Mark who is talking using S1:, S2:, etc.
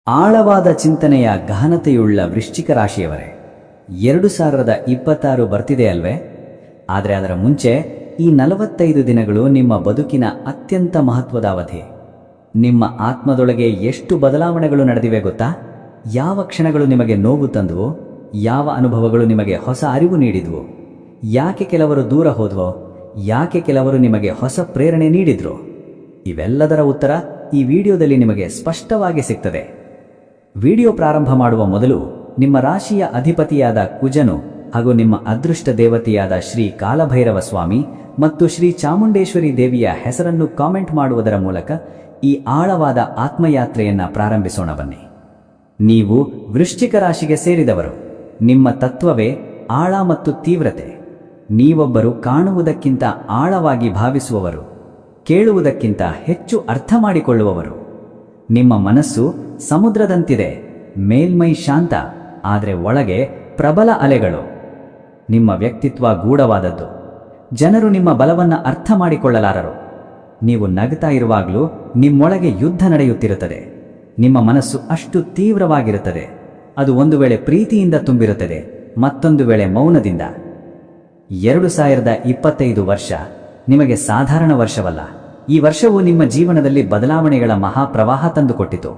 S1: ಆಳವಾದ ಚಿಂತನೆಯ ಗಹನತೆಯುಳ್ಳ ವೃಶ್ಚಿಕ ರಾಶಿಯವರೇ, 2026 ಬರ್ತಿದೆ ಅಲ್ವೇ? ಆದರೆ ಅದರ ಮುಂಚೆ ಈ 45 ದಿನಗಳು ನಿಮ್ಮ ಬದುಕಿನ ಅತ್ಯಂತ ಮಹತ್ವದ ಅವಧಿ. ನಿಮ್ಮ ಆತ್ಮದೊಳಗೆ ಎಷ್ಟು ಬದಲಾವಣೆಗಳು ನಡೆದಿವೆ ಗೊತ್ತಾ? ಯಾವ ಕ್ಷಣಗಳು ನಿಮಗೆ ನೋವು ತಂದುವೋ, ಯಾವ ಅನುಭವಗಳು ನಿಮಗೆ ಹೊಸ ಅರಿವು ನೀಡಿದ್ವು, ಯಾಕೆ ಕೆಲವರು ದೂರ ಹೋದ್ವೋ, ಯಾಕೆ ಕೆಲವರು ನಿಮಗೆ ಹೊಸ ಪ್ರೇರಣೆ ನೀಡಿದ್ರು, ಇವೆಲ್ಲದರ ಉತ್ತರ ಈ ವಿಡಿಯೋದಲ್ಲಿ ನಿಮಗೆ ಸ್ಪಷ್ಟವಾಗಿ ಸಿಗ್ತದೆ. ವಿಡಿಯೋ ಪ್ರಾರಂಭ ಮಾಡುವ ಮೊದಲು ನಿಮ್ಮ ರಾಶಿಯ ಅಧಿಪತಿಯಾದ ಕುಜನು ಹಾಗೂ ನಿಮ್ಮ ಅದೃಷ್ಟ ದೇವತೆಯಾದ ಶ್ರೀ ಕಾಲಭೈರವ ಸ್ವಾಮಿ ಮತ್ತು ಶ್ರೀ ಚಾಮುಂಡೇಶ್ವರಿ ದೇವಿಯ ಹೆಸರನ್ನು ಕಾಮೆಂಟ್ ಮಾಡುವುದರ ಮೂಲಕ ಈ ಆಳವಾದ ಆತ್ಮಯಾತ್ರೆಯನ್ನ ಪ್ರಾರಂಭಿಸೋಣ ಬನ್ನಿ. ನೀವು ವೃಶ್ಚಿಕ ರಾಶಿಗೆ ಸೇರಿದವರು. ನಿಮ್ಮ ತತ್ವವೇ ಆಳ ಮತ್ತು ತೀವ್ರತೆ. ನೀವೊಬ್ಬರು ಕಾಣುವುದಕ್ಕಿಂತ ಆಳವಾಗಿ ಭಾವಿಸುವವರು, ಕೇಳುವುದಕ್ಕಿಂತ ಹೆಚ್ಚು ಅರ್ಥ ಮಾಡಿಕೊಳ್ಳುವವರು. ನಿಮ್ಮ ಮನಸ್ಸು ಸಮುದ್ರದಂತಿದೆ, ಮೇಲ್ಮೈ ಶಾಂತ, ಆದರೆ ಒಳಗೆ ಪ್ರಬಲ ಅಲೆಗಳು. ನಿಮ್ಮ ವ್ಯಕ್ತಿತ್ವ ಗೂಢವಾದದ್ದು. ಜನರು ನಿಮ್ಮ ಬಲವನ್ನು ಅರ್ಥ ಮಾಡಿಕೊಳ್ಳಲಾರರು. ನೀವು ನಗುತ್ತಾ ಇರುವಾಗಲೂ ನಿಮ್ಮೊಳಗೆ ಯುದ್ಧ ನಡೆಯುತ್ತಿರುತ್ತದೆ. ನಿಮ್ಮ ಮನಸ್ಸು ಅಷ್ಟು ತೀವ್ರವಾಗಿರುತ್ತದೆ. ಅದು ಒಂದು ವೇಳೆ ಪ್ರೀತಿಯಿಂದ ತುಂಬಿರುತ್ತದೆ, ಮತ್ತೊಂದು ವೇಳೆ ಮೌನದಿಂದ. 2025 ವರ್ಷ ನಿಮಗೆ ಸಾಧಾರಣ ವರ್ಷವಲ್ಲ. ಈ ವರ್ಷವು ನಿಮ್ಮ ಜೀವನದಲ್ಲಿ ಬದಲಾವಣೆಗಳ ಮಹಾಪ್ರವಾಹ ತಂದುಕೊಟ್ಟಿತು.